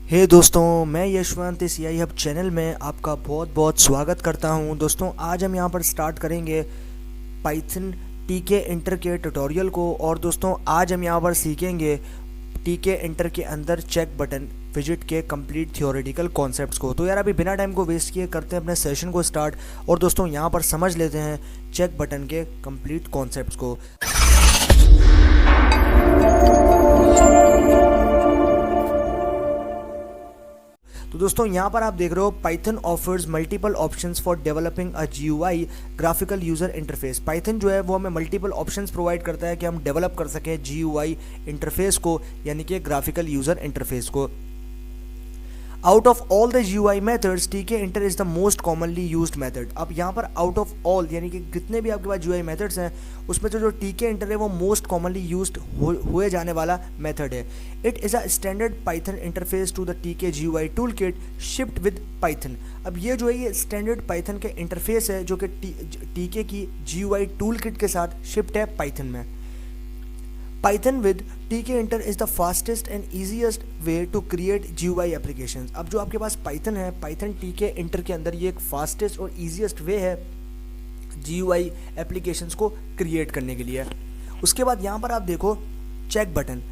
दोस्तों, मैं यशवंत इस AI हब चैनल में आपका बहुत बहुत स्वागत करता हूं। दोस्तों, आज हम यहां पर स्टार्ट करेंगे पाइथन TK इंटर के ट्यूटोरियल को। और दोस्तों, आज हम यहां पर सीखेंगे TK इंटर के अंदर चेक बटन विजिट के कंप्लीट थियोरेटिकल कॉन्सेप्ट्स को। तो यार, अभी बिना टाइम को वेस्ट किए करते हैं अपने सेशन को स्टार्ट। और दोस्तों, यहां पर समझ लेते हैं चेक बटन के कंप्लीट कॉन्सेप्ट्स को। तो दोस्तों, यहाँ पर आप देख रहे हो Python offers multiple options for developing a GUI graphical user interface. Python जो है वो हमें मल्टीपल ऑप्शंस प्रोवाइड करता है कि हम डेवलप कर सकें GUI इंटरफेस को, यानी कि ग्राफिकल यूज़र इंटरफेस को। Out of all the GUI methods TK inter is the most commonly used method. अब यहाँ पर आउट ऑफ ऑल यानी कि जितने भी आपके पास GUI मेथड्स हैं उसमें तो जो TK इंटर है वो मोस्ट कॉमनली यूज्ड हुए जाने वाला मेथड है। It is a standard Python interface to the TK GUI toolkit shipped with Python. अब ये जो है ये स्टैंडर्ड पाइथन के इंटरफेस है जो कि TK की GUI टूल किट के साथ शिप्ड है पाइथन में। Python with TK Inter is the fastest and easiest way to create GUI applications। अब जो आपके पास Python है, Python TK Inter के अंदर ये एक फास्टेस्ट और easiest way है GUI applications को create करने के लिए। उसके बाद यहाँ पर आप देखो check button.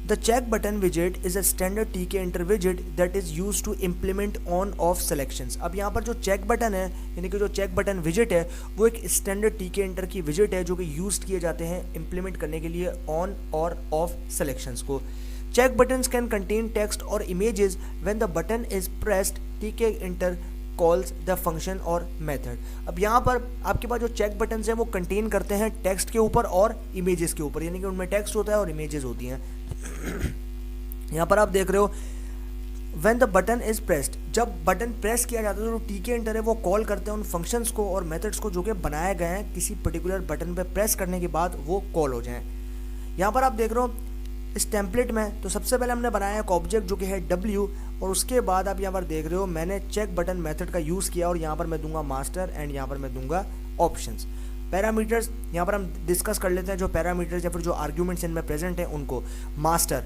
The check button widget is a standard TK Inter widget that is used to implement on off selections। अब यहाँ पर जो चेक बटन है यानी कि जो चेक बटन विजिट है वो एक स्टैंडर्ड TK Inter की विजिट है जो कि यूज किए जाते हैं इंप्लीमेंट करने के लिए ऑन और ऑफ सेलेक्शंस को। Check buttons can contain text और images when the button is pressed TK Inter calls the function और मेथड। अब यहाँ पर आपके पास जो चेक बटन्स हैं वो कंटेन करते हैं टेक्स्ट के ऊपर और इमेजेस के ऊपर, यानी कि उनमें टेक्स्ट होता है और इमेजेस होती हैं। यहाँ पर आप देख रहे हो when the button is pressed, जब बटन प्रेस किया जाता है तो जो TK इंटर है वो कॉल करते हैं उन फंक्शंस को और मेथड्स को जो कि बनाए गए हैं किसी पर्टिकुलर बटन पे प्रेस करने के बाद वो कॉल हो जाएं। यहाँ पर आप देख रहे हो इस टेम्पलेट में तो सबसे पहले हमने बनाया एक ऑब्जेक्ट जो कि है W, और उसके बाद आप यहाँ पर देख रहे हो मैंने चेक बटन मेथड का यूज़ किया और यहाँ पर मैं दूंगा मास्टर एंड यहाँ पर मैं दूंगा ऑप्शंस। पैरामीटर्स यहाँ पर हम डिस्कस कर लेते हैं जो पैरामीटर्स या फिर जो आर्ग्यूमेंट्स इनमें प्रेजेंट हैं उनको। Master,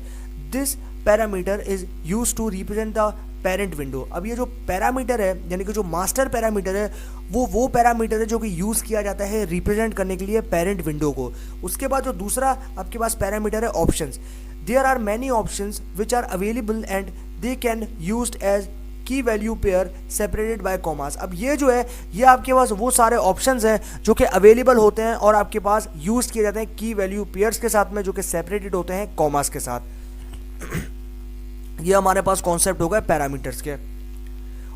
this parameter is use to represent the parent window. अब ये जो पैरामीटर है यानी कि जो मास्टर पैरामीटर है वो पैरामीटर है जो कि यूज़ किया जाता है रिप्रेजेंट करने के लिए पेरेंट विंडो को। उसके बाद जो दूसरा आपके पास पैरामीटर है options. There are many options which are available and they can used as key value pair separated by commas. अब ये जो है ये आपके पास वो सारे ऑप्शंस हैं जो कि अवेलेबल होते हैं और आपके पास यूज़ किए जाते हैं की वैल्यू पेयर्स के साथ में जो कि सेपरेटेड होते हैं कॉमास के साथ। ये हमारे पास कॉन्सेप्ट होगा पैरामीटर्स के।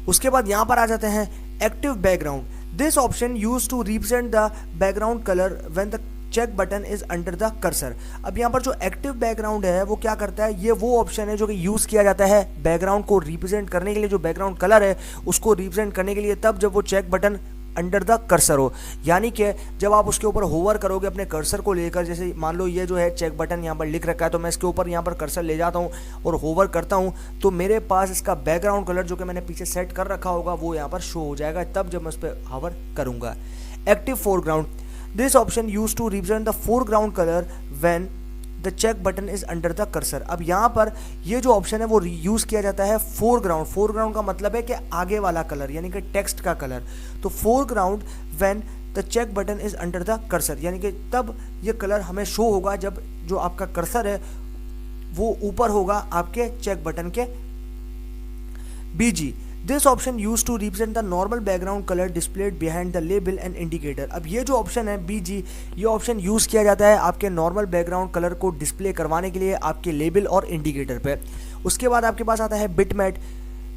उसके बाद यहाँ पर आ जाते हैं active background. This option use to represent the background colour when the check button is under the cursor. अब यहाँ पर जो एक्टिव बैकग्राउंड है वो क्या करता है, ये वो ऑप्शन है जो कि यूज़ किया जाता है बैकग्राउंड को रिप्रेजेंट करने के लिए, जो बैकग्राउंड कलर है उसको रिप्रेजेंट करने के लिए तब जब वो check button under the cursor हो। यानी कि जब आप उसके ऊपर होवर करोगे अपने कर्सर को लेकर, जैसे मान लो ये जो है चेक बटन यहाँ पर लिख रखा है तो मैं इसके ऊपर यहाँ पर कर्सर ले जाता हूँ और होवर करता हूँ तो मेरे पास इसका बैकग्राउंड कलर जो कि मैंने पीछे सेट कर रखा होगा वो यहाँ पर शो हो जाएगा तब जब मैं उस पर होवर करूँगा। Active foreground, this option use to represent the foreground colour when the check button is under the cursor. अब यहाँ पर ये जो ऑप्शन है वो यूज़ किया जाता है फोरग्राउंड। फोरग्राउंड का मतलब है कि आगे वाला कलर यानी कि टेक्स्ट का कलर। तो foreground when the check button is under the cursor, यानी कि तब ये कलर हमें शो होगा जब जो आपका कर्सर है वो ऊपर होगा आपके चेक बटन के। BG, this option use to represent the normal background colour displayed behind the label and indicator. अब ये जो ऑप्शन है BG, ये ऑप्शन यूज़ किया जाता है आपके नॉर्मल बैकग्राउंड कलर को डिस्प्ले करवाने के लिए आपके लेबल और इंडिकेटर पे। उसके बाद आपके पास आता है बिटमैप।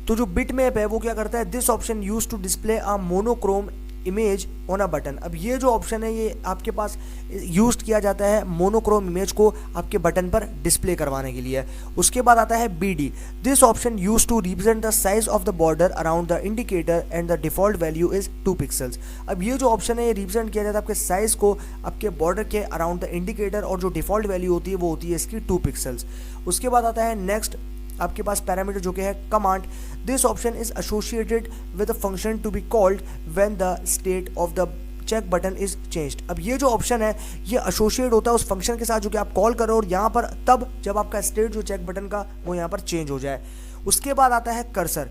तो जो बिटमैप है वो क्या करता है, this option use to display a monochrome image on a button. अब ये जो ऑप्शन है ये आपके पास यूज किया जाता है मोनोक्रोम इमेज को आपके बटन पर डिस्प्ले करवाने के लिए। उसके बाद आता है BD, this option use to represent the size of the border around the indicator and the default value is 2 pixels. अब ये जो ऑप्शन है ये रिप्रेजेंट किया जाता है आपके साइज को आपके बॉर्डर के अराउंड द इंडिकेटर और जो डिफॉल्ट वैल्यू होती है वो होती है इसकी 2 पिक्सल्स। उसके बाद आता है नेक्स्ट आपके पास पैरामीटर जो कि है command. This option is associated with a function to be called when the state of the check button is changed. अब ये जो ऑप्शन है ये एसोसिएट होता है उस फंक्शन के साथ जो कि आप कॉल करो और यहाँ पर तब जब आपका स्टेट जो चेक बटन का वो यहाँ पर चेंज हो जाए। उसके बाद आता है cursor.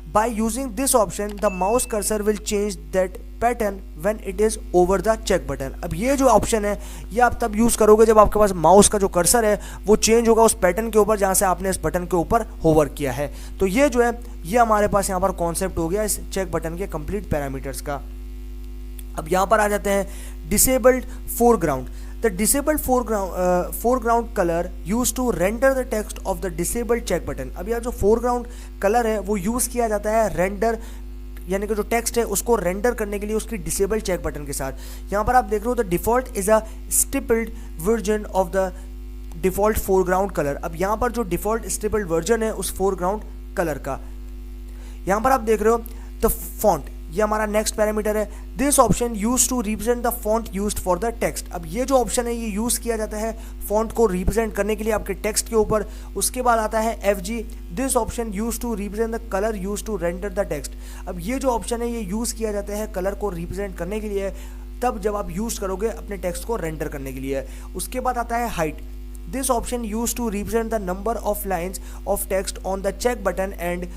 By using this option the mouse cursor will change that pattern when it is over the check button. अब ये जो ऑप्शन है ये आप तब यूज़ करोगे जब आपके पास माउस का जो कर्सर है वो चेंज होगा उस पैटर्न के ऊपर जहाँ से आपने इस बटन के ऊपर होवर किया है। तो ये जो है ये हमारे पास यहाँ पर कॉन्सेप्ट हो गया इस चेक बटन के कंप्लीट पैरामीटर्स का। अब यहाँ पर आ जाते हैं disabled foreground. The disabled foreground color used to render the text of the disabled check button। अब यह जो foreground color है वो यूज़ किया जाता है रेंडर यानी कि जो टेक्स्ट है उसको रेंडर करने के लिए उसकी डिसेबल चेक बटन के साथ। यहाँ पर आप देख रहे हो the default is a stippled version of the default foreground colour. अब यहाँ पर जो डिफ़ॉल्ट स्टिपल्ड वर्जन है उस फोरग्राउंड कलर का। यहाँ पर आप देख रहे हो द फॉन्ट, ये हमारा नेक्स्ट पैरामीटर है। This option use to represent the font used for the text. अब ये जो ऑप्शन है ये यूज़ किया जाता है फॉन्ट को रिप्रेजेंट करने के लिए आपके टेक्स्ट के ऊपर। उसके बाद आता है FG। This option use to represent the colour use to render the text. अब ये जो ऑप्शन है ये यूज़ किया जाता है कलर को रिप्रेजेंट करने के लिए तब जब आप यूज़ करोगे अपने टेक्स्ट को रेंडर करने के लिए। उसके बाद आता है height. This option use to represent the number of lines of text on the check button and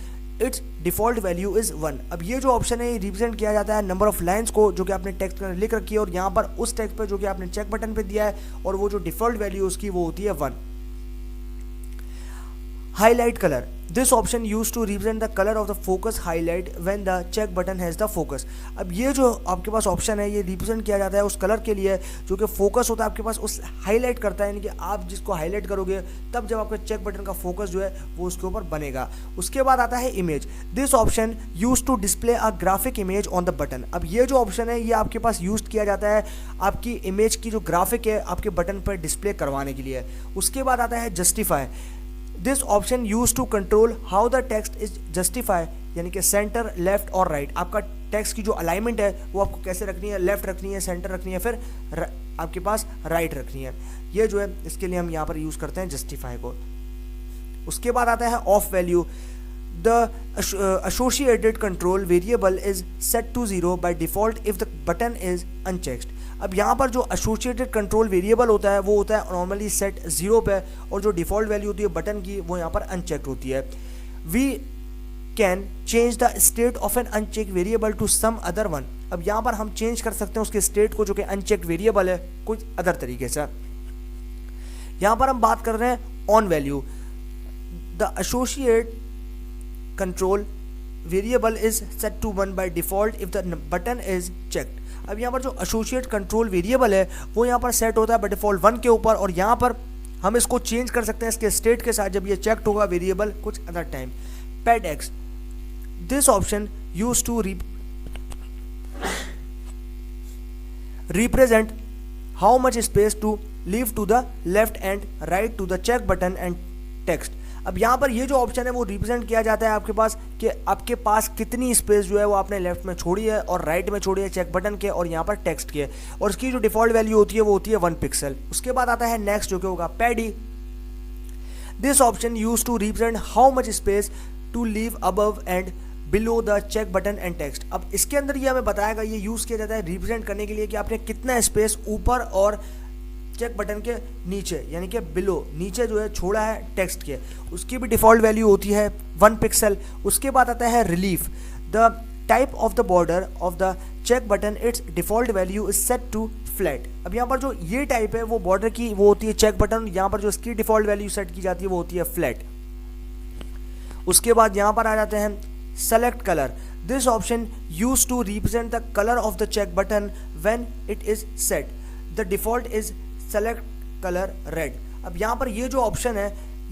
its default value is 1। अब ये जो ऑप्शन है ये रिप्रेजेंट किया जाता है नंबर ऑफ लाइन्स को जो कि आपने टेक्स्ट में लिख रखी है और यहाँ पर उस टेक्स्ट पर जो कि आपने चेक बटन पे दिया है और वो जो डिफ़ॉल्ट वैल्यू उसकी वो होती है 1। Highlight colour. This option use to represent the colour of the focus highlight when the check button has the focus. अब ये जो आपके पास ऑप्शन है ये रिप्रेजेंट किया जाता है उस कलर के लिए जो कि फोकस होता है आपके पास, उस हाईलाइट करता है यानी कि आप जिसको हाईलाइट करोगे तब जब आपके चेक बटन का फोकस जो है वो उसके ऊपर बनेगा। उसके बाद आता है image. This option use to display a graphic image on the button. अब ये जो ऑप्शन है ये आपके पास यूज किया जाता है आपकी इमेज की जो ग्राफिक है आपके बटन पर डिस्प्ले करवाने के लिए। उसके बाद आता है justify. This option use to control how the text is justify यानी कि सेंटर, लेफ्ट और राइट। आपका टेक्स्ट की जो अलाइनमेंट है वो आपको कैसे रखनी है, लेफ्ट रखनी है, सेंटर रखनी है, फिर आपके पास राइट रखनी है। ये जो है इसके लिए हम यहाँ पर यूज़ करते हैं जस्टिफाई को। उसके बाद आता है of value. The associated control variable is set to 0 by default if the button is unchecked। अब यहाँ पर जो एसोसिएटेड कंट्रोल वेरिएबल होता है वो होता है नॉर्मली सेट 0 पे और जो डिफ़ॉल्ट वैल्यू होती है बटन की वो यहाँ पर अनचेक्ड होती है। We can change the state of an uncheck variable to some other one. अब यहाँ पर हम चेंज कर सकते हैं उसके स्टेट को जो कि अनचेक्ड वेरिएबल है कुछ अदर तरीके से। यहाँ पर हम बात कर रहे हैं on value. The associate control variable is set to 1 by default if the button is checked. अब यहाँ पर जो एसोसिएट कंट्रोल वेरिएबल है वो यहाँ पर सेट होता है बाय डिफ़ॉल्ट 1 के ऊपर और यहाँ पर हम इसको चेंज कर सकते हैं इसके स्टेट के साथ जब ये चेक्ड होगा वेरिएबल कुछ other time. Pad X. This option use to represent how much space to leave to the left and right to the check button and text. अब यहाँ पर ये जो ऑप्शन है वो रिप्रेजेंट किया जाता है आपके पास कि आपके पास कितनी स्पेस जो है वो आपने लेफ्ट में छोड़ी है और राइट में छोड़ी है चेक बटन के और यहाँ पर टेक्स्ट के, और इसकी जो डिफ़ॉल्ट वैल्यू होती है वो होती है 1 पिक्सल। उसके बाद आता है नेक्स्ट जो कि होगा pady. This option use to represent how much space to leave above and below the check button and text. अब इसके अंदर ये हमें बताएगा ये यूज़ किया जाता है रिप्रेजेंट करने के लिए कि आपने कितना स्पेस ऊपर और चेक बटन के नीचे यानी कि बिलो नीचे जो है छोड़ा है टेक्स्ट के, उसकी भी डिफ़ॉल्ट वैल्यू होती है 1 पिक्सल। उसके बाद आता है relief. The type of the border of the check button its default value is set to flat. अब यहाँ पर जो ये टाइप है वो बॉर्डर की वो होती है चेक बटन, यहाँ पर जो इसकी डिफ़ॉल्ट वैल्यू सेट की जाती है वो होती है फ्लैट। उसके बाद यहाँ पर आ जाते हैं select colour. This option use to represent the colour of the check button when it is set. The default is select colour red. अब यहाँ पर ये जो ऑप्शन है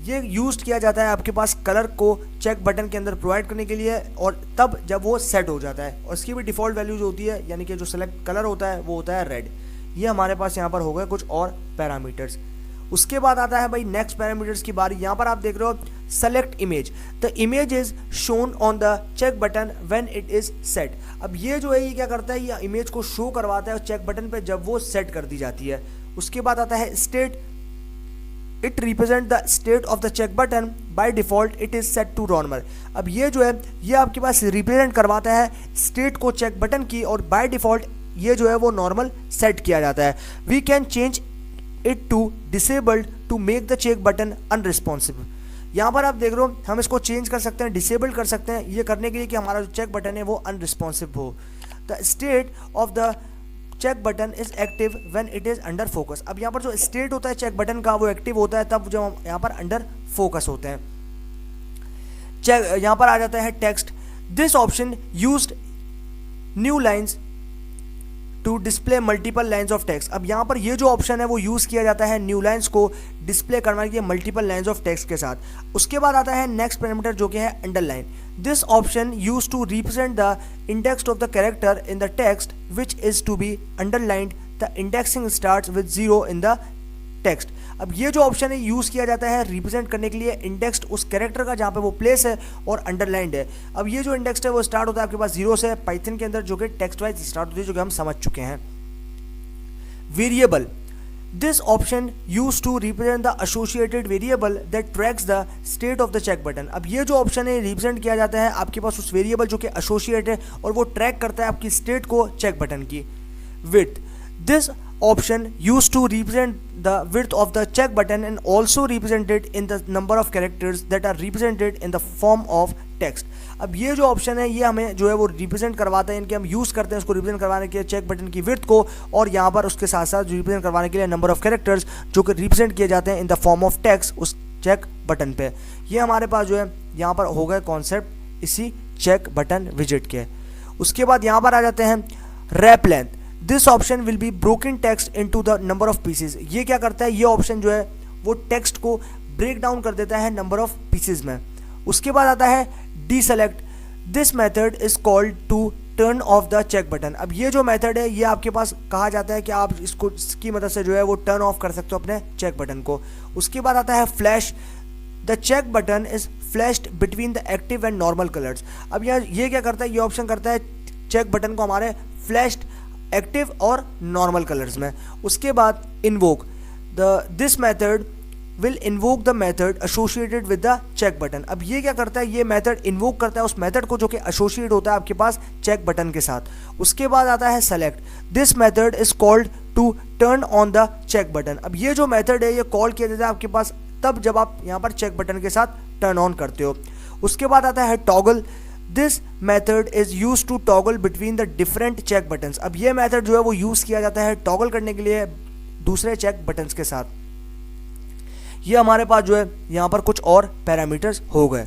ये यूज़ किया जाता है आपके पास कलर को चेक बटन के अंदर प्रोवाइड करने के लिए और तब जब वो सेट हो जाता है, और इसकी भी डिफ़ॉल्ट वैल्यू जो होती है यानी कि जो सेलेक्ट कलर होता है वो होता है रेड। ये हमारे पास यहाँ पर हो गए कुछ और पैरामीटर्स। उसके बाद आता है भाई नेक्स्ट पैरामीटर्स की बारी। यहाँ पर आप देख रहे हो select image. The image is shown on the check button when it is set. अब ये जो है ये क्या करता है ये इमेज को शो करवाता है चेक बटन पे जब वो सेट कर दी जाती है। उसके बाद आता है state. It represent the state of the check button by default it is set to normal. अब ये जो है ये आपके पास रिप्रेजेंट करवाता है स्टेट को चेक बटन की और बाय डिफ़ॉल्ट ये जो है वो नॉर्मल सेट किया जाता है। We can change it to disabled to make the check button unresponsive. यहाँ पर आप देख रहे हो हम इसको चेंज कर सकते हैं, डिसेबल कर सकते हैं, ये करने के लिए कि हमारा जो चेक बटन है वो अनरिस्पॉन्सिव हो। The state of the check button is active when it is under focus. अब यहाँ पर जो स्टेट होता है चेक बटन का वो एक्टिव होता है तब जब हम यहाँ पर अंडर फोकस होते हैं। चेक यहाँ पर आ जाता है text. This option used new lines to display multiple lines of text. अब यहाँ पर ये जो ऑप्शन है वो यूज़ किया जाता है न्यू लाइन्स को डिस्प्ले करवाने के लिए मल्टीपल लाइन्स ऑफ टेक्स्ट के साथ। उसके बाद आता है नेक्स्ट पैरामीटर जो कि है underline. This option use to represent the index of the character in the text which is to be underlined. The indexing starts with 0 in the text. अब ये जो ऑप्शन है यूज़ किया जाता है रिप्रेजेंट करने के लिए इंडेक्स उस कैरेक्टर का जहाँ पे वो प्लेस है और अंडरलाइंड है। अब ये जो इंडेक्स है वो स्टार्ट होता है आपके पास 0 से पाइथन के अंदर, जो कि टेक्स्ट वाइज स्टार्ट होती है, जो कि हम समझ चुके हैं। Variable. This option use to represent the associated variable that tracks the state of the check button. अब ये जो ऑप्शन है रिप्रेजेंट किया जाता है आपके पास उस वेरिएबल जो कि एसोसिएट है और वो ट्रैक करता है आपकी स्टेट को चेक बटन की। Width. This option used to represent the width of the check button and also represented in the number of characters that are represented in the form of text। अब ये जो option है ये हमें जो है वो रिप्रेजेंट करवाता है, इनके हम यूज़ करते हैं उसको रिप्रेजेंट करवाने के लिए चेक बटन की विड्थ को, और यहाँ पर उसके साथ साथ रिप्रेजेंट करवाने के लिए नंबर ऑफ कैरेक्टर्स जो कि रिप्रेजेंट किए जाते हैं in the form of text उस चेक बटन पे। ये हमारे पास जो है यहाँ पर हो गए कॉन्सेप्ट इसी चेक बटन विजिट के। उसके बाद यहाँ पर आ जाते हैं wrap length. This option will be broken text into the number of pieces. ये क्या करता है, ये ऑप्शन जो है वो टेक्स्ट को ब्रेक डाउन कर देता है नंबर ऑफ पीसेज में। उसके बाद आता है deselect. This method is called to turn off the check button. अब ये जो मेथड है ये आपके पास कहा जाता है कि आप इसकी मदद से जो है वो टर्न ऑफ कर सकते हो अपने चेक बटन को। उसके बाद आता है flash. The check button is flashed between the active and normal colours. अब ये क्या करता है, ये ऑप्शन करता है चेक बटन को हमारे फ्लैश्ड एक्टिव और नॉर्मल कलर्स में। उसके बाद invoke. This method will invoke the method associated with the check button. अब ये क्या करता है, ये मेथड इन्वोक करता है उस मेथड को जो कि एसोसिएट होता है आपके पास चेक बटन के साथ। उसके बाद आता है select. This method is called to turn on the check button. अब ये जो मेथड है ये कॉल किया जाता है आपके पास तब जब आप यहाँ पर चेक बटन के साथ टर्न ऑन करते हो। उसके बाद आता है toggle. This method is use to toggle between the different check buttons. अब ये मेथड जो है वो यूज़ किया जाता है टॉगल करने के लिए दूसरे चेक बटन्स के साथ। ये हमारे पास जो है यहाँ पर कुछ और पैरामीटर्स हो गए।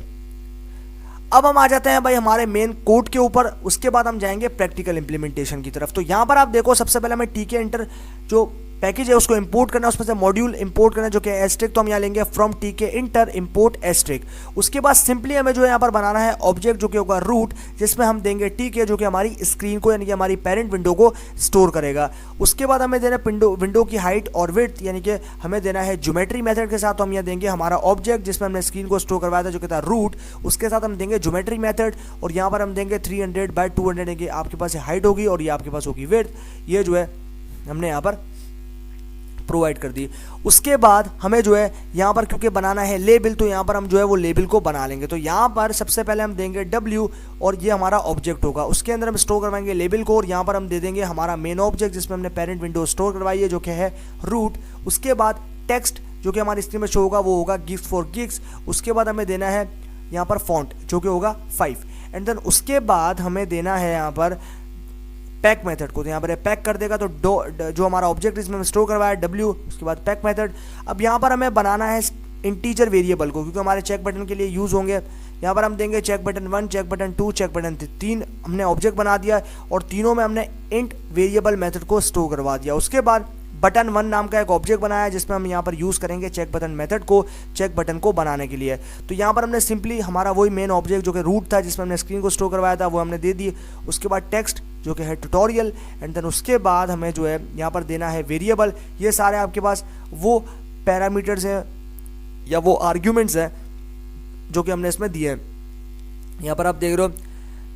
अब हम आ जाते हैं भाई हमारे मेन कोड के ऊपर। उसके बाद हम जाएंगे प्रैक्टिकल इंप्लीमेंटेशन की तरफ। तो यहाँ पर आप देखो सबसे पहले हमें टीके इंटर जो पैकेज है उसको इंपोर्ट करना, उसमें से मॉड्यूल इंपोर्ट करना जो कि एस्ट्रिक, तो हम यहाँ लेंगे फ्रॉम टीके इंटर इंपोर्ट एस्ट्रिक। उसके बाद सिंपली हमें जो है यहाँ पर बनाना है ऑब्जेक्ट जो कि होगा रूट, जिसमें हम देंगे टीके जो कि हमारी स्क्रीन को यानी कि हमारी पेरेंट विंडो को स्टोर करेगा। उसके बाद हमें देना विंडो की हाइट और विड्थ, यानी कि हमें देना है ज्योमेट्री मेथड के साथ। तो हम यहाँ देंगे हमारा ऑब्जेक्ट जिसमें हमने स्क्रीन को स्टोर करवाया था जो कि था रूट, उसके साथ हम देंगे ज्योमेट्री मेथड, और यहाँ पर हम देंगे 300/200 यानी कि आपके पास हाइट होगी और ये आपके पास होगी विड्थ। ये जो है हमने यहाँ पर प्रोवाइड कर दी। उसके बाद हमें जो है यहाँ पर क्योंकि बनाना है लेबल, तो यहाँ पर हम जो है वो लेबल को बना लेंगे। तो यहाँ पर सबसे पहले हम देंगे W और ये हमारा ऑब्जेक्ट होगा, उसके अंदर हम स्टोर करवाएंगे लेबल को, और यहाँ पर हम दे देंगे हमारा मेन ऑब्जेक्ट जिसमें हमने पेरेंट विंडो स्टोर करवाई है जो कि है रूट। उसके बाद टेक्स्ट जो कि हमारी स्क्रीन में शो होगा वो होगा गिग्स फॉर गिग्स। उसके बाद हमें देना है यहाँ पर फॉन्ट जो कि होगा 5, एंड देन उसके बाद हमें देना है यहाँ पर पैक मेथड को। तो यहाँ पर पैक कर देगा तो जो हमारा ऑब्जेक्ट इसमें हम स्टोर करवाया W, उसके बाद पैक मेथड। अब यहाँ पर हमें बनाना है इंटीजर वेरिएबल को क्योंकि हमारे चेक बटन के लिए यूज़ होंगे। यहाँ पर हम देंगे check button 1, check button 2, check button 3 हमने ऑब्जेक्ट बना दिया और तीनों में हमने इंट वेरिएबल मेथड को स्टोर करवा दिया। उसके बाद बटन 1 नाम का एक ऑब्जेक्ट बनाया है जिसमें हम यहाँ पर यूज़ करेंगे चेक बटन मेथड को चेक बटन को बनाने के लिए। तो यहाँ पर हमने सिंपली हमारा वही मेन ऑब्जेक्ट जो कि रूट था जिसमें हमने स्क्रीन को स्टोर करवाया था वो हमने दे दी। उसके बाद टेक्स्ट जो कि है ट्यूटोरियल, एंड देन उसके बाद हमें जो है यहाँ पर देना है वेरिएबल। ये सारे आपके पास वो पैरामीटर्स हैं या वो आर्ग्यूमेंट्स हैं जो कि हमने इसमें दिए हैं। यहाँ पर आप देख रहे हो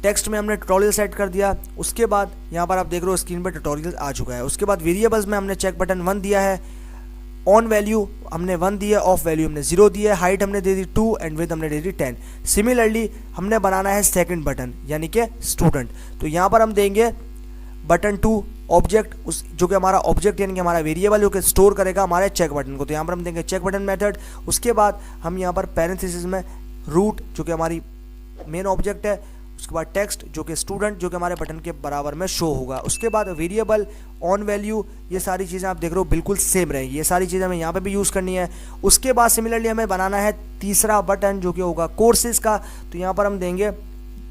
टेक्स्ट में हमने ट्यूटोरियल सेट कर दिया। उसके बाद यहाँ पर आप देख रहे हो स्क्रीन पर ट्यूटोरियल आ चुका है। उसके बाद वेरिएबल्स में हमने चेक बटन 1 दिया है, ऑन वैल्यू हमने 1 दिया, ऑफ वैल्यू हमने 0 दिया है, हाइट हमने दे दी 2 एंड विड्थ हमने दे दी 10। सिमिलरली हमने बनाना है सेकंड बटन यानी कि स्टूडेंट। तो यहाँ पर हम देंगे बटन 2 ऑब्जेक्ट, उस जो कि हमारा ऑब्जेक्ट यानी कि हमारा वेरिएबल जो कि स्टोर करेगा हमारे चेक बटन को। तो यहाँ पर हम देंगे चेक बटन मेथड। उसके बाद हम यहाँ पर पैरेंथेसिस में रूट जो कि हमारी मेन ऑब्जेक्ट है, उसके बाद टेक्स्ट जो कि स्टूडेंट जो कि हमारे बटन के बराबर में शो होगा। उसके बाद वेरिएबल, ऑन वैल्यू, ये सारी चीज़ें आप देख रहे हो बिल्कुल सेम रहेंगी। ये सारी चीज़ें हमें यहाँ पे भी यूज़ करनी है। उसके बाद सिमिलरली हमें बनाना है तीसरा बटन जो कि होगा कोर्सेज का। तो यहाँ पर हम देंगे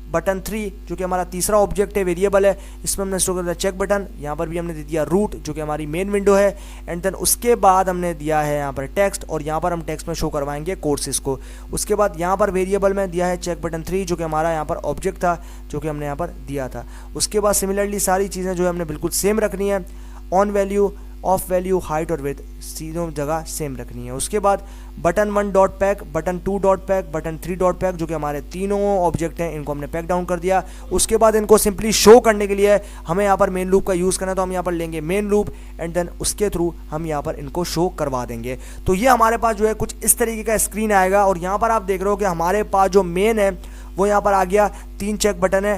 बटन 3 जो कि हमारा तीसरा ऑब्जेक्ट है, वेरिएबल है, इसमें हमने स्टोर कर दिया चेक बटन। यहाँ पर भी हमने दे दिया रूट जो कि हमारी मेन विंडो है। एंड देन उसके बाद हमने दिया है यहाँ पर टेक्स्ट, और यहाँ पर हम टेक्स्ट में शो करवाएंगे कोर्सेज को। उसके बाद यहाँ पर वेरिएबल में दिया है चेक बटन 3 जो कि हमारा यहाँ पर ऑब्जेक्ट था जो कि हमने यहाँ पर दिया था। उसके बाद सिमिलरली सारी चीज़ें जो है हमने बिल्कुल सेम रखनी है। On value, of value, height और विड्थ तीनों जगह सेम रखनी है। उसके बाद button 1 dot pack, button 2 dot pack, button 3 dot pack जो कि हमारे तीनों ऑब्जेक्ट हैं, इनको हमने पैक डाउन कर दिया। उसके बाद इनको सिंपली शो करने के लिए हमें यहाँ पर मेन लूप का यूज़ करना है, तो हम यहाँ पर लेंगे मेन लूप एंड देन उसके थ्रू हम यहाँ पर इनको शो करवा देंगे। तो ये हमारे पास जो है कुछ इस तरीके का स्क्रीन आएगा। और यहाँ पर आप देख रहे हो कि हमारे पास जो मेन है वो यहाँ पर आ गया, 3 चेक बटन है,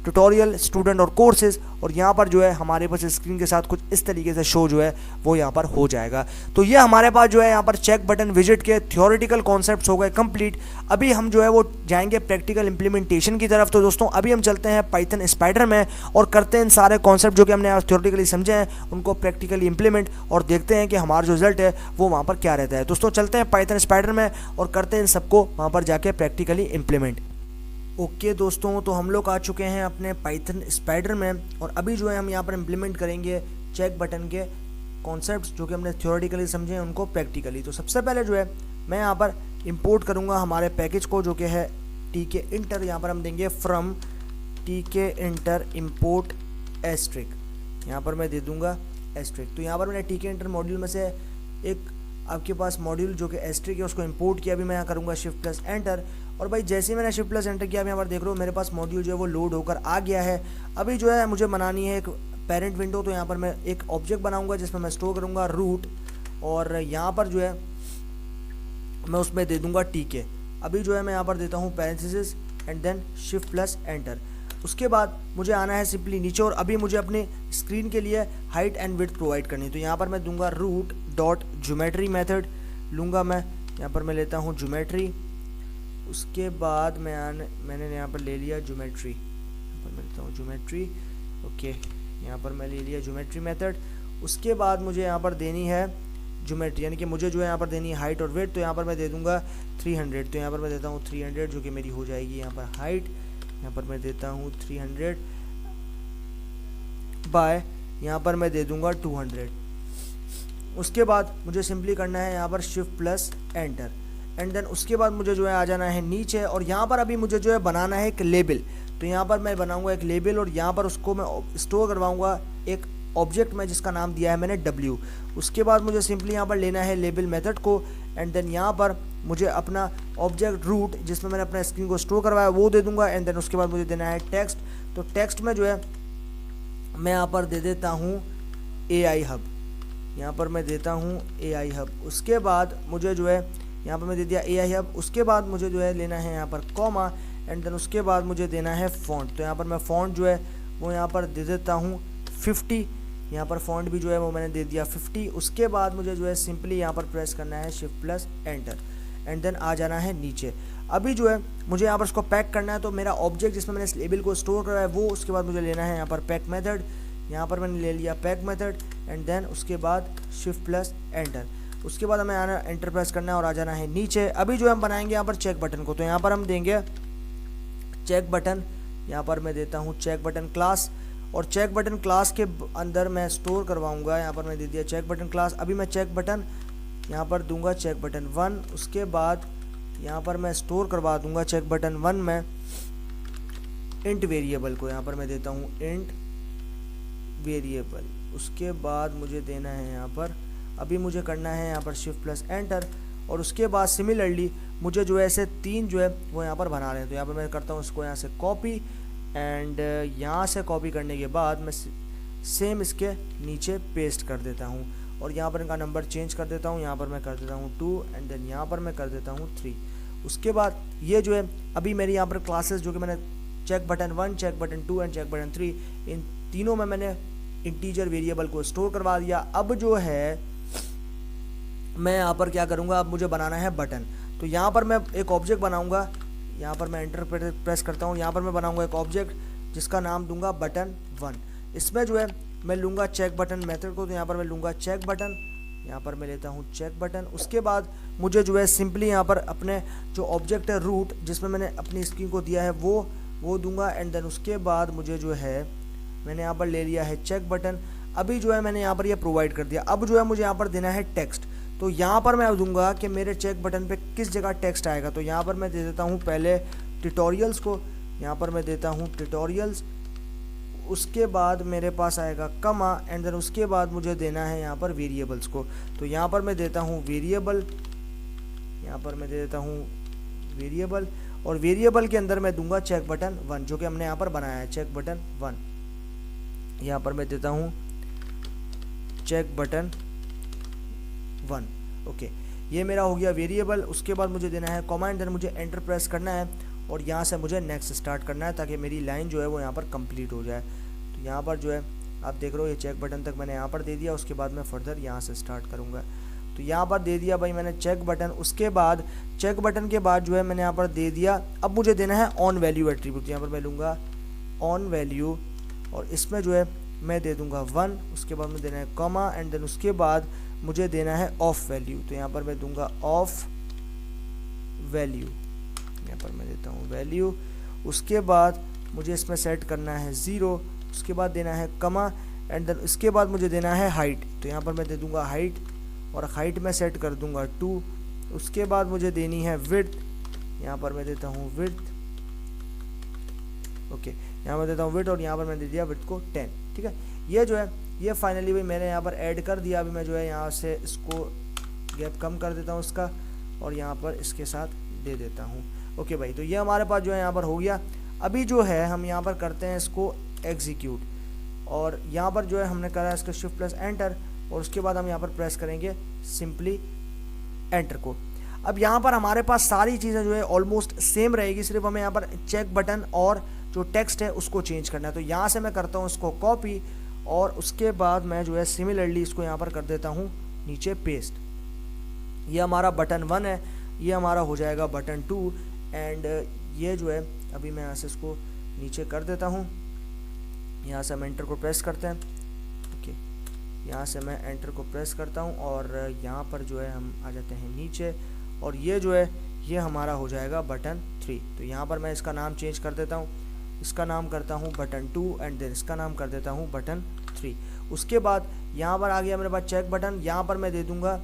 ट्यूटोरियल, स्टूडेंट और कोर्सेज। और यहाँ पर जो है हमारे पास स्क्रीन के साथ कुछ इस तरीके से शो जो है वो यहाँ पर हो जाएगा। तो ये हमारे पास जो है यहाँ पर चेक बटन विजिट के थ्योरेटिकल कॉन्सेप्ट्स हो गए कंप्लीट। अभी हम जो है वो जाएंगे प्रैक्टिकल इंप्लीमेंटेशन की तरफ। तो दोस्तों अभी हम चलते हैं पाइथन स्पाइडर में और करते हैं इन सारे कॉन्सेप्ट जो कि हमने आज थ्योरेटिकली समझे हैं उनको प्रैक्टिकली इंप्लीमेंट, और देखते हैं कि हमारा जो रिजल्ट है वो वहाँ पर क्या रहता है। दोस्तों चलते हैं पाइथन स्पाइडर में और करते हैं इन सबको वहाँ पर जाके प्रैक्टिकली इंप्लीमेंट। ओके दोस्तों, तो हम लोग आ चुके हैं अपने पाइथन स्पाइडर में और अभी जो है हम यहाँ पर इम्प्लीमेंट करेंगे चेक बटन के कॉन्सेप्ट्स जो कि हमने थ्योरेटिकली समझे हैं उनको प्रैक्टिकली। तो सबसे पहले जो है मैं यहाँ पर इंपोर्ट करूँगा हमारे पैकेज को जो कि है टीके इंटर। यहाँ पर हम देंगे फ्रॉम टीके इंटर इम्पोर्ट एस्ट्रिक, यहाँ पर मैं दे दूँगा एस्ट्रिक। तो यहाँ पर मैंने टीके इंटर मॉड्यूल में से एक आपके पास मॉड्यूल जो कि एस्ट्रिक है उसको इंपोर्ट किया। अभी मैं यहाँ करूँगा शिफ्ट प्लस एंटर, और भाई जैसे ही मैंने शिफ्ट प्लस एंटर किया, यहाँ पर देख रहे हो मेरे पास मॉड्यूल जो है वो लोड होकर आ गया है। अभी जो है मुझे बनानी है एक पेरेंट विंडो। तो यहाँ पर मैं एक ऑब्जेक्ट बनाऊंगा जिसमें मैं स्टोर करूँगा रूट, और यहाँ पर जो है मैं उसमें दे दूँगा टीके। अभी जो है मैं यहाँ पर देता हूँ parenthesis and then shift plus enter. उसके बाद मुझे आना है सिंपली नीचे, और अभी मुझे अपने स्क्रीन के लिए हाइट एंड विड्थ प्रोवाइड करनी है। तो यहाँ पर मैं दूंगा रूट डॉट ज्योमेट्री मेथड लूँगा मैं, यहाँ पर मैं लेता हूँ ज्योमेट्री। उसके बाद मैंने यहाँ पर ले लिया ज्योमेट्री, यहाँ पर मैं लेता हूँ ज्योमेट्री। ओके, यहाँ पर मैं ले लिया ज्योमेट्री मेथड। उसके बाद मुझे यहाँ पर देनी है ज्योमेट्री, यानी कि मुझे जो है यहाँ पर देनी है हाइट और विड्थ। तो यहाँ पर मैं दे दूँगा 300। तो यहाँ पर मैं देता हूँ 300 जो कि मेरी हो जाएगी यहाँ पर हाइट। यहाँ पर मैं देता हूँ 300 बाय, यहाँ पर मैं दे दूँगा 200। उसके बाद मुझे सिंपली करना है यहाँ पर shift plus enter, and then उसके बाद मुझे जो है आ जाना है नीचे, और यहाँ पर अभी मुझे जो है बनाना है एक लेबल। तो यहाँ पर मैं बनाऊँगा एक लेबल, और यहाँ पर उसको मैं स्टोर करवाऊँगा एक ऑब्जेक्ट में जिसका नाम दिया है मैंने W। उसके बाद मुझे सिंपली यहाँ पर लेना है लेबल मेथड को, एंड देन यहाँ पर मुझे अपना ऑब्जेक्ट रूट जिसमें मैंने अपना स्क्रीन को स्टोर करवाया वो दे दूँगा। एंड देन उसके बाद मुझे देना है टेक्स्ट। तो टेक्स्ट में जो है मैं यहाँ पर दे देता हूँ AI हब, यहाँ पर मैं देता हूँ AI हब। उसके बाद मुझे जो है यहाँ पर मैं दे दिया AI हब। उसके बाद मुझे जो है लेना है यहाँ पर कॉमा, एंड देन उसके बाद मुझे देना है फ़ॉन्ट। तो यहाँ पर मैं फ़ॉन्ट जो है वो यहाँ पर दे देता हूँ 50। यहाँ पर फ़ॉन्ट भी जो है वो मैंने दे दिया 50। उसके बाद मुझे जो है सिंपली यहाँ पर प्रेस करना है shift plus enter, and then आ जाना है नीचे। अभी जो है मुझे यहाँ पर उसको पैक करना है। तो मेरा ऑब्जेक्ट जिसमें मैंने इस लेबल को स्टोर करा है वो, उसके बाद मुझे लेना है यहाँ पर पैक मेथड। यहाँ पर मैंने ले लिया पैक मेथड, एंड देन उसके बाद शिफ्ट प्लस एंटर। उसके बाद हमें आना एंटर प्रेस करना है और आ जाना है नीचे। अभी जो हम बनाएंगे यहाँ पर चेक बटन को। तो यहाँ पर हम देंगे चेक बटन, यहाँ पर मैं देता हूँ चेक बटन क्लास, और चेक बटन क्लास के अंदर मैं स्टोर करवाऊँगा। यहाँ पर मैं दे दिया चेक बटन क्लास। अभी मैं चेक बटन यहाँ पर दूंगा चेक बटन 1। उसके बाद यहाँ पर मैं स्टोर करवा दूंगा चेक बटन 1 में इंट वेरिएबल को। यहाँ पर मैं देता हूँ इंट वेरिएबल। उसके बाद मुझे देना है यहाँ पर, अभी मुझे करना है यहाँ पर शिफ्ट प्लस एंटर, और उसके बाद सिमिलरली मुझे जो है ऐसे 3 जो है वो यहाँ पर बना रहे हैं। तो यहाँ पर मैं करता हूँ इसको यहाँ से कॉपी, एंड यहाँ से कॉपी करने के बाद मैं सेम इसके नीचे पेस्ट कर देता हूँ, और यहाँ पर इनका नंबर चेंज कर देता हूँ। यहाँ पर मैं कर देता हूँ 2, एंड देन यहाँ पर मैं कर देता हूँ 3। उसके बाद ये जो है अभी मेरी यहाँ पर क्लासेस जो कि मैंने check button 1, check button 2 and check button 3, इन तीनों में मैंने इंटीजर वेरिएबल को स्टोर करवा दिया। अब जो है मैं यहाँ पर क्या करूँगा, अब मुझे बनाना है बटन। तो यहाँ पर मैं एक ऑब्जेक्ट बनाऊँगा, यहाँ पर मैं एंटर प्रेस करता हूँ। यहाँ पर मैं बनाऊँगा एक ऑब्जेक्ट जिसका नाम दूंगा button1। इसमें जो है मैं लूँगा चेक बटन मेथड को, तो यहाँ पर मैं लूँगा चेक बटन, यहाँ पर मैं लेता हूँ चेक बटन। उसके बाद मुझे जो है सिंपली यहाँ पर अपने जो ऑब्जेक्ट है रूट जिसमें मैंने अपनी स्क्रीन को दिया है वो दूंगा। एंड देन उसके बाद मुझे जो है मैंने यहाँ पर ले लिया है चेक बटन। अभी जो है मैंने यहाँ पर ये प्रोवाइड कर दिया। अब जो है मुझे यहाँ पर देना है टेक्स्ट। तो यहाँ पर मैं दूंगा कि मेरे चेक बटन पे किस जगह टेक्स्ट आएगा। तो यहाँ पर मैं दे देता हूँ पहले ट्यूटोरियल्स को, यहाँ पर मैं देता हूँ ट्यूटोरियल्स। उसके बाद मेरे पास आएगा कमा एंड देन उसके बाद मुझे देना है यहाँ पर वेरिएबल्स को। तो यहाँ पर मैं देता हूँ वेरिएबल, यहाँ पर मैं दे देता हूँ वेरिएबल, और वेरिएबल के अंदर मैं दूंगा चेक बटन 1 जो कि हमने यहाँ पर बनाया है चेक बटन 1। यहाँ पर मैं देता हूँ चेक बटन 1। ओके, ये मेरा हो गया वेरिएबल। उसके बाद मुझे देना है कॉमा एंड देन मुझे एंटर प्रेस करना है और यहाँ से मुझे नेक्स्ट स्टार्ट करना है ताकि मेरी लाइन जो है वो यहाँ पर कंप्लीट हो जाए। तो यहाँ पर जो है आप देख रहे हो ये चेक बटन तक मैंने यहाँ पर दे दिया। उसके बाद मैं फर्दर यहाँ से स्टार्ट करूँगा। तो यहाँ पर दे दिया भाई मैंने चेक बटन। उसके बाद चेक बटन के बाद जो है मैंने यहाँ पर दे दिया। अब मुझे देना है ऑन वैल्यू एट्रीब्यूट। यहाँ पर मैं लूँगा ऑन वैल्यू और इसमें जो है मैं दे दूँगा 1। उसके बाद मुझे देना है कॉमा एंड देन उसके बाद मुझे देना है ऑफ वैल्यू। तो यहाँ पर मैं दूंगा ऑफ वैल्यू, यहाँ पर मैं देता हूँ वैल्यू। उसके बाद मुझे इसमें सेट करना है 0। उसके बाद देना है कमा एंड देन उसके बाद मुझे देना है हाइट। तो यहाँ पर मैं दे दूंगा हाइट और हाइट में सेट कर दूंगा 2। उसके बाद मुझे देनी है विड्थ, यहाँ पर मैं देता हूँ विड्थ। ओके, यहाँ पर देता हूँ विड्थ और यहाँ पर मैं दे दिया विड्थ को 10। ठीक है, ये जो है ये फाइनली भी मैंने यहाँ पर ऐड कर दिया। अभी मैं जो है यहाँ से इसको गैप कम कर देता हूँ इसका और यहाँ पर इसके साथ दे देता हूँ। ओके भाई, तो ये हमारे पास जो है यहाँ पर हो गया। अभी जो है हम यहाँ पर करते हैं इसको एग्जीक्यूट और यहाँ पर जो है हमने करा इसका शिफ्ट प्लस एंटर और उसके बाद हम यहाँ पर प्रेस करेंगे सिंपली एंटर को। अब यहाँ पर हमारे पास सारी चीज़ें जो है ऑलमोस्ट सेम रहेगी, सिर्फ हमें यहाँ पर चेक बटन और जो टेक्स्ट है उसको चेंज करना है। तो यहाँ से मैं करता हूँ इसको कॉपी और उसके बाद मैं जो है सिमिलरली इसको यहाँ पर कर देता हूँ नीचे पेस्ट। ये हमारा बटन 1 है, ये हमारा हो जाएगा बटन 2 एंड ये जो है अभी मैं यहाँ से इसको नीचे कर देता हूँ। यहाँ से हम एंटर को प्रेस करते हैं। ओके, यहाँ से मैं एंटर को प्रेस करता हूँ और यहाँ पर जो है हम आ जाते हैं नीचे और ये जो है ये हमारा हो जाएगा बटन 3। तो यहाँ पर मैं इसका नाम चेंज कर देता हूँ, इसका नाम करता हूँ बटन 2 एंड देन इसका नाम कर देता हूँ बटन 3। उसके बाद यहाँ पर आ गया मेरे पास चेक बटन। यहाँ पर मैं दे दूँगा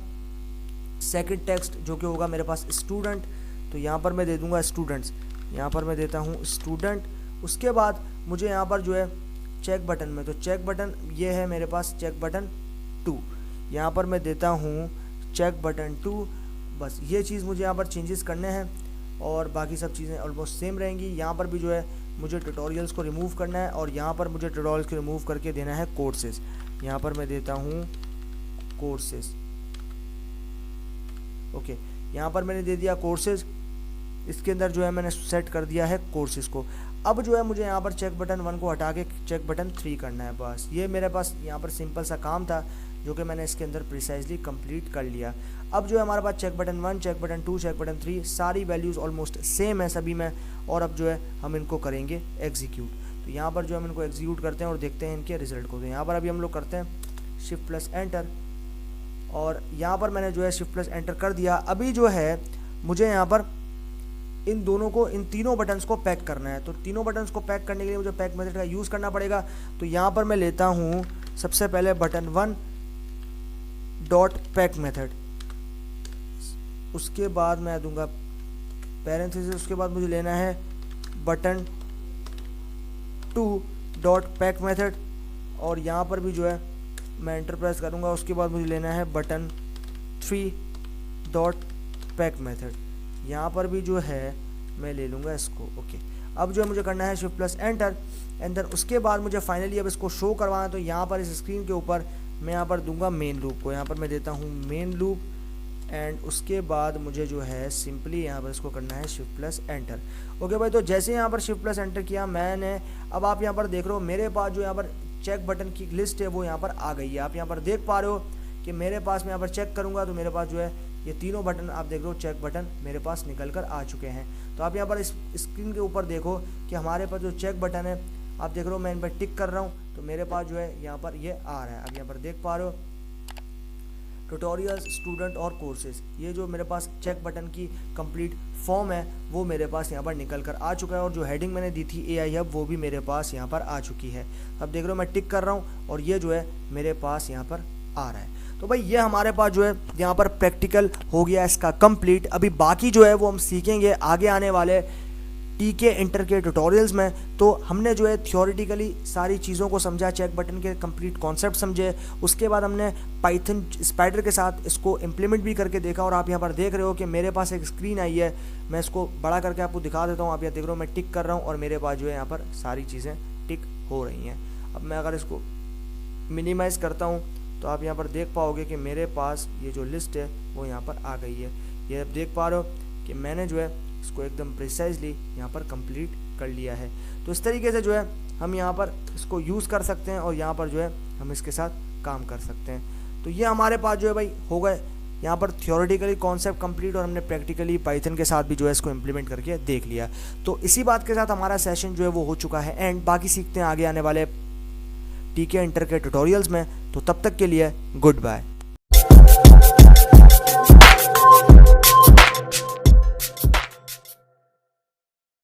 सेकंड टेक्स्ट जो कि होगा मेरे पास स्टूडेंट। तो यहाँ पर मैं दे दूँगा स्टूडेंट्स, यहाँ पर मैं देता हूँ स्टूडेंट। उसके बाद मुझे यहाँ पर जो है चेक बटन में, तो चेक बटन ये है मेरे पास चेक बटन 2, यहाँ पर मैं देता हूँ चेक बटन 2। बस ये चीज़ मुझे यहाँ पर चेंजेस करने हैं और बाकी सब चीज़ें ऑलमोस्ट सेम रहेंगी। यहाँ पर भी जो है मुझे ट्यूटोरियल्स को रिमूव करना है और यहाँ पर मुझे ट्यूटोरियल्स को रिमूव करके देना है कोर्सेज। यहाँ पर मैं देता हूँ कोर्सेज। ओके, यहाँ पर मैंने दे दिया कोर्सेज। इसके अंदर जो है मैंने सेट कर दिया है कोर्सेज को। अब जो है मुझे यहाँ पर चेक बटन 1 को हटा के चेक बटन 3 करना है। बस ये मेरे पास यहाँ पर सिंपल सा काम था जो कि मैंने इसके अंदर प्रिसाइजली कंप्लीट कर लिया। अब जो है हमारे पास check button 1, check button 2, check button 3 सारी वैल्यूज़ ऑलमोस्ट सेम है सभी में। और अब जो है हम इनको करेंगे एग्जीक्यूट। तो यहाँ पर जो हम इनको एग्जीक्यूट करते हैं और देखते हैं इनके रिजल्ट को। तो यहाँ पर अभी हम लोग करते हैं शिफ्ट प्लस एंटर और यहाँ पर मैंने जो है शिफ्ट प्लस एंटर कर दिया। अभी जो है मुझे यहाँ पर इन दोनों को, इन तीनों बटन्स को पैक करना है। तो तीनों बटन्स को पैक करने के लिए मुझे पैक मेथड का यूज़ करना पड़ेगा। तो यहाँ पर मैं लेता हूँ सबसे पहले बटन 1 डॉट पैक मेथड, उसके बाद मैं दूंगा पैरेंथेसिस। उसके बाद मुझे लेना है बटन 2 डॉट पैक मेथड और यहाँ पर भी जो है मैं एंटर प्रेस करूँगा। उसके बाद मुझे लेना है बटन 3 डॉट पैक मेथड, यहाँ पर भी जो है मैं ले लूँगा इसको। ओके, अब जो है मुझे करना है shift plus enter and then उसके बाद मुझे फाइनली अब इसको शो करवाना है। तो यहाँ पर इस स्क्रीन के ऊपर मैं यहाँ पर दूंगा मेन लूप को। यहाँ पर मैं देता हूँ मेन लूप एंड उसके बाद मुझे जो है सिंपली यहाँ पर इसको करना है शिफ्ट प्लस एंटर। ओके भाई, तो जैसे यहाँ पर शिफ्ट प्लस एंटर किया मैंने, अब आप यहाँ पर देख रहे हो मेरे पास जो यहाँ पर चेक बटन की लिस्ट है वो यहाँ पर आ गई है। आप यहाँ पर देख पा रहे हो कि मेरे पास, मैं यहाँ पर चेक करूँगा तो मेरे पास जो है ये तीनों बटन आप देख रहे हो चेक बटन मेरे पास निकल कर आ चुके हैं। तो आप यहाँ पर इस स्क्रीन के ऊपर देखो कि हमारे पास जो चेक बटन है आप देख रहे हो, मैं इन पर टिक कर रहा हूँ तो मेरे पास जो है यहाँ पर ये आ रहा है। अब यहाँ पर देख पा रहे हो ट्यूटोरियल्स, स्टूडेंट और कोर्सेज, ये जो मेरे पास चेक बटन की कंप्लीट फॉर्म है वो मेरे पास यहाँ पर निकल कर आ चुका है। और जो हेडिंग मैंने दी थी AI हब वो भी मेरे पास यहाँ पर आ चुकी है। अब देख रहे हो मैं टिक कर रहा हूँ और ये जो है मेरे पास यहाँ पर आ रहा है। तो भाई ये हमारे पास जो है यहाँ पर प्रैक्टिकल हो गया इसका कंप्लीट। अभी बाकी जो है वो हम सीखेंगे आगे आने वाले TK इंटर के ट्यूटोरियल्स में। तो हमने जो है थियोरेटिकली सारी चीज़ों को समझा, चेक बटन के कंप्लीट कॉन्सेप्ट समझे, उसके बाद हमने पाइथन स्पाइडर के साथ इसको इम्प्लीमेंट भी करके देखा। और आप यहाँ पर देख रहे हो कि मेरे पास एक स्क्रीन आई है, मैं इसको बड़ा करके आपको दिखा देता हूँ। आप यहाँ देख रहे हो मैं टिक कर रहा हूँ और मेरे पास जो है यहाँ पर सारी चीज़ें टिक हो रही हैं। अब मैं अगर इसको मिनिमाइज़ करता हूँ तो आप यहाँ पर देख पाओगे कि मेरे पास ये जो लिस्ट है वो यहाँ पर आ गई है। ये आप देख पा रहे हो कि मैंने जो है इसको एकदम प्रिसाइजली यहाँ पर कंप्लीट कर लिया है। तो इस तरीके से जो है हम यहाँ पर इसको यूज़ कर सकते हैं और यहाँ पर जो है हम इसके साथ काम कर सकते हैं। तो ये हमारे पास जो है भाई हो गए यहाँ पर थियोरेटिकली कॉन्सेप्ट कंप्लीट और हमने प्रैक्टिकली पाइथन के साथ भी जो है इसको इम्प्लीमेंट करके देख लिया। तो इसी बात के साथ हमारा सेशन जो है वो हो चुका है एंड। बाकी सीखते हैं आगे आने वाले TK इंटर के ट्यूटोरियल्स में। तो तब तक के लिए गुड बाय।